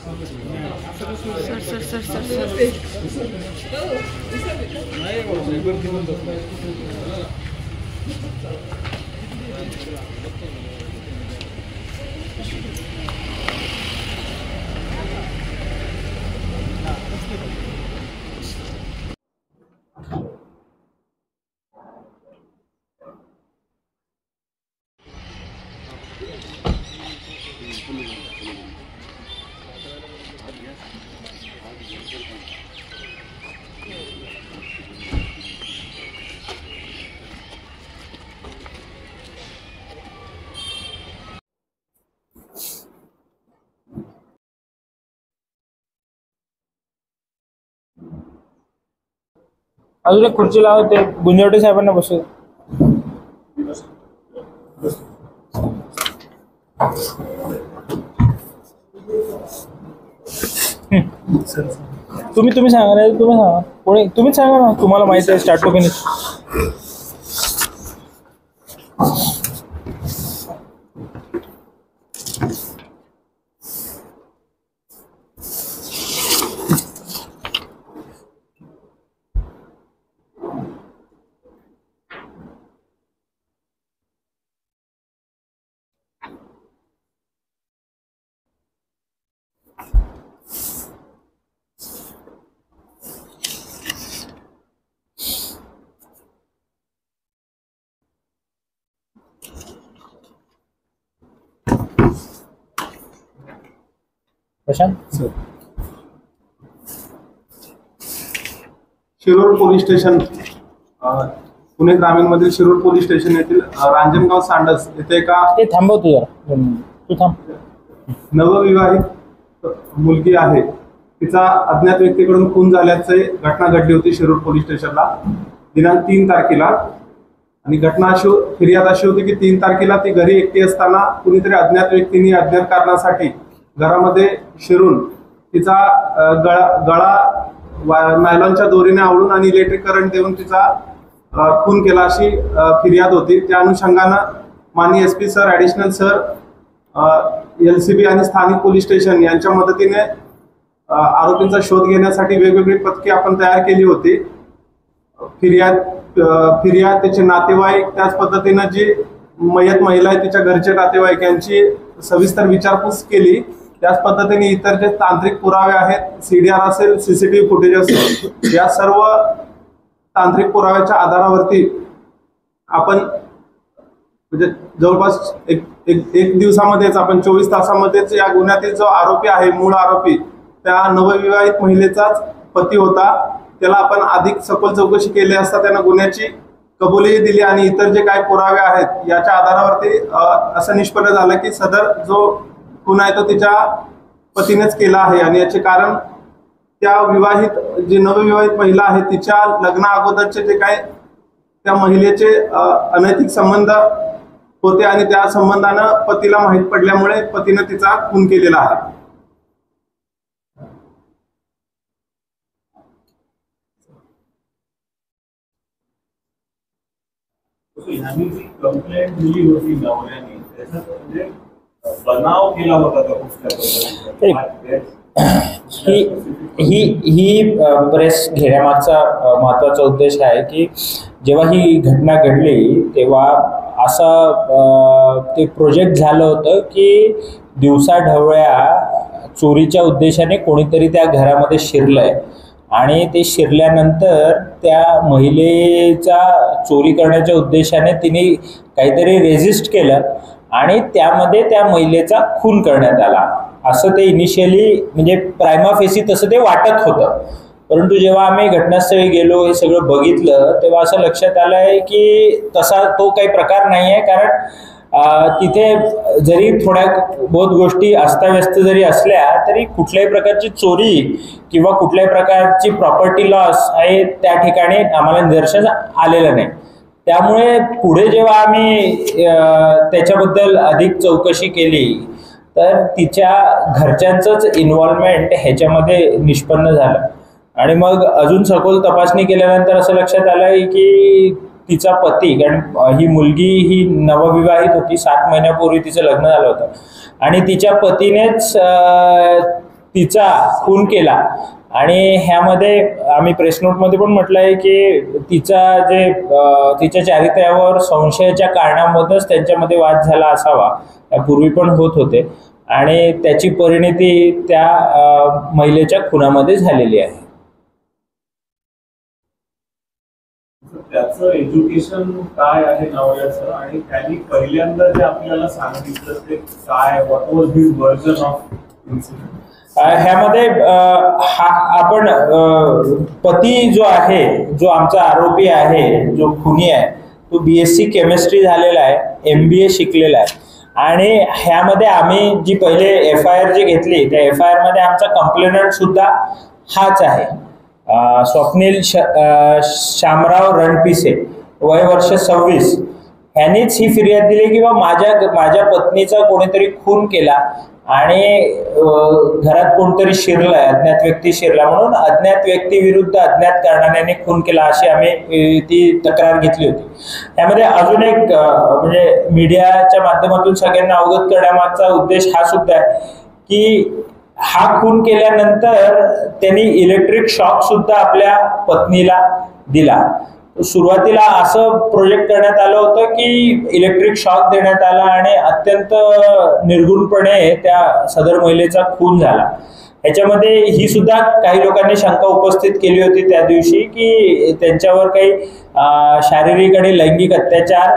Sir sir sir sir sir अजून एक खुर्ची लावा, ते गुंजवटे साहेबांना बसू. तुम्ही सांगा ना, तुम्ही सांगा, कोणी तुम्हीच सांगा ना, तुम्हाला माहिती आहे start to finish. Shirur police station, Pune ग्रामीण मधील शिरूर पोलीस स्टेशन येथील रांजणगाव सांडस येथे एका थांबव तू थांब. नवविवाहित मुलगी आहे, तिचा अज्ञात व्यक्तीकडून खून झाल्याची घटना घडली होती शिरूर पोलीस स्टेशनला दिनांक 3 तारखेला. आणि घटना फिर्याद अशी होती की 3 तारखेला ती घरी एकटी असताना कुणीतरी अज्ञात व्यक्तींनी अज्ञात कारणासाठी घरामध्ये शिरून तिचा गळा नायलॉनच्या दोरीने आवळून आणि इलेक्ट्रिक करंट देऊन तिचा खून केला अशी फिर्याद होती. त्या अनुषंगानं माननीय SP sir, additional sir, LCB आणि स्थानिक पोलीस स्टेशन यांच्या मदतीने आरोपींचा शोध घेण्यासाठी वेगवेगळी पथके आपण तयार केली होती. फिर्याद, त्याचे नातेवाईक, त्याच पद्धतीनं जी मयत महिला आहे तिच्या घरचे नातेवाईक यांची सविस्तर विचारपूस केली. त्याच पद्धतीने इतर जे तांत्रिक पुरावे आहेत, CDR असेल, CCTV फुटेज असेल, या सर्व तांत्रिक पुराव्याच्या आधारावरती आपण म्हणजे जवळपास एक दिवसामध्येच आपण 24 तासामध्येच या गुन्ह्यातील जो आरोपी आहे, मूळ आरोपी, त्या नवविवाहित महिलेचाच पती होता, त्याला आपण अधिक सखोल चौकशी केली असता त्यानं गुन्ह्याची कबुलीही दिली आणि इतर जे काही पुरावे आहेत याच्या आधारावरती असं निष्पन्न झालं की सदर जो खून आहे तो तिच्या पतीनेच केला आहे. आणि याचे कारण त्या जी नवविवाहित महिला आहे तिच्या लग्ना अगोदरचे जे काय त्या महिलेचे अनैतिक संबंध होते आणि त्या संबंधानं पतीला माहीत पडल्यामुळे पतीने तिचा खून केलेला आहे. कंप्लेंट दिली होती नवऱ्याने, त्याचा म्हणजे बनाव केला होता का ही प्रेस घेण्यामागचा महत्वाचा उद्देश आहे की जेव्हा ही घटना घडली तेव्हा असं ते प्रोजेक्ट झालं होतं की दिवसाढवळ्या चोरीच्या उद्देशाने कोणीतरी त्या घरामध्ये शिरलंय आणि ते शिरल्यानंतर त्या महिलेचा चोरी करण्याच्या उद्देशाने तिने काहीतरी रेजिस्ट केलं आणि त्यामध्ये त्या महिलेचा खून करण्यात आला, असं ते इनिशियली म्हणजे प्रायमा फेसी तसं ते वाटत होतं. परंतु जेव्हा आम्ही घटनास्थळी गेलो, हे सगळं बघितलं, तेव्हा असं लक्षात आलंय की तसा तो काही प्रकार नाही आहे. कारण तिथे जरी थोड्या बहुत गोष्टी अस्ताव्यस्त जरी असल्या तरी कुठल्याही प्रकारची चोरी किंवा कुठल्याही प्रकारची प्रॉपर्टी लॉस आहे त्या ठिकाणी आम्हाला निदर्शनास आलेलं नाही. त्यामुळे पुढे जेव्हा आम्ही त्याच्याबद्दल अधिक चौकशी केली तर तिच्या घरच्यांचंच इन्व्हॉल्वमेंट ह्याच्यामध्ये निष्पन्न झालं आणि मग अजून सखोल तपासणी केल्यानंतर असं लक्षात आलं की तिचा पती, कारण ही मुलगी ही नवविवाहित होती, 7 महिन्यापूर्वी तिचं लग्न झालं होतं आणि तिच्या पतीनेच तिचा खून केला. आणि ह्यामध्ये आम्ही प्रेस नोटमध्ये पण म्हटलं आहे की तिच्या चारित्र्यावर संशयाच्या कारणामधूनच त्यांच्यामध्ये वाद झाला असावा, त्यापूर्वी पण होत होते, आणि त्याची परिणती त्या महिलेच्या खुनामध्ये झालेली आहे. त्याचं एज्युकेशन काय आहे नवऱ्याचं, आणि त्यांनी पहिल्यांदा जे आपल्याला सांगितलं ते काय, what was his version of incident? ह्यामध्ये आपण पती जो आहे, जो आमचा आरोपी आहे, जो खुनी आहे, तो BSc केमिस्ट्री झालेला आहे, MBA शिकलेला आहे. आणि ह्यामध्ये आम्ही जी पहिले FIR जी घेतली, त्या FIR मध्ये आमचा कंप्लेनंट सुद्धा हाच आहे, स्वप्नील शामराव रणपिसे, वय वर्ष 26. ह्यांनीच ही फिर्याद दिली की माझ्या पत्नीचा कोणीतरी खून केला आणि घरात कोणतरी शिरलाय, अज्ञात व्यक्ती शिरला, म्हणून अज्ञात व्यक्ती विरुद्ध अज्ञात कारणाने खून केला अशी आम्ही ती तक्रार घेतली होती. यामध्ये अजून एक म्हणजे मीडियाच्या माध्यमातून सगळ्यांना अवगत करण्यामागचा उद्देश हा सुद्धा आहे की हा खून केल्यानंतर त्यांनी इलेक्ट्रिक शॉक सुद्धा आपल्या पत्नीला दिला. सुरुवातीला असं प्रोजेक्ट करण्यात आलं होतं की इलेक्ट्रिक शॉक देण्यात आला आणि अत्यंत निर्गुणपणे त्या सदर महिलेचा खून झाला. ह्याच्यामध्ये ही सुद्धा काही लोकांनी शंका उपस्थित केली होती त्या दिवशी की त्यांच्यावर काही शारीरिक आणि लैंगिक अत्याचार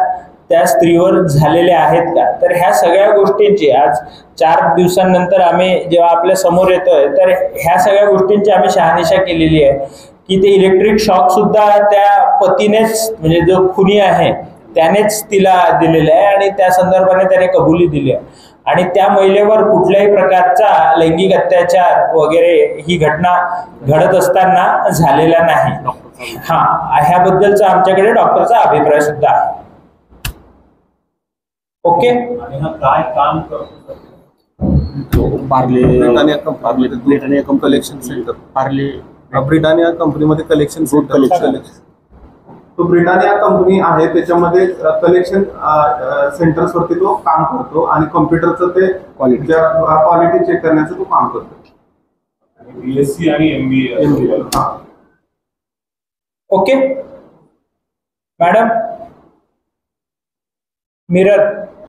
त्या स्त्रीवर झालेले आहेत का. तर ह्या सगळ्या गोष्टींची आज 4 दिवसांनंतर आम्ही जेव्हा आपल्या समोर येतोय, तर ह्या सगळ्या गोष्टींची आम्ही शहानिशा केलेली आहे की ते इलेक्ट्रिक शॉक सुद्धा त्या पतीनेच, म्हणजे जो खुनी आहे त्यानेच तिला दिलेला आहे आणि त्या संदर्भाने त्याने कबुली दिली आहे. आणि त्या महिलेवर कुठल्याही प्रकारचा लैंगिक अत्याचार वगैरे ही घटना घडत असताना झालेला नाही. ह्याबद्दलचा आमच्याकडे डॉक्टरचा अभिप्राय सुद्धा आहे. ओके. आणि हा काय काम करतो? ब्रिटानिया कलेक्शन सेंटर, ब्रिटानिया कंपनीमध्ये कलेक्शन सेंटर. तो ब्रिटानिया कंपनी आहे, त्याच्यामध्ये कलेक्शन सेंटर्स वरती तो काम करतो आणि कॉम्प्युटरचं ते क्वालिटी चेक करण्याचं तो काम करतो. BSc आणि MBA. Okay madam. मिरर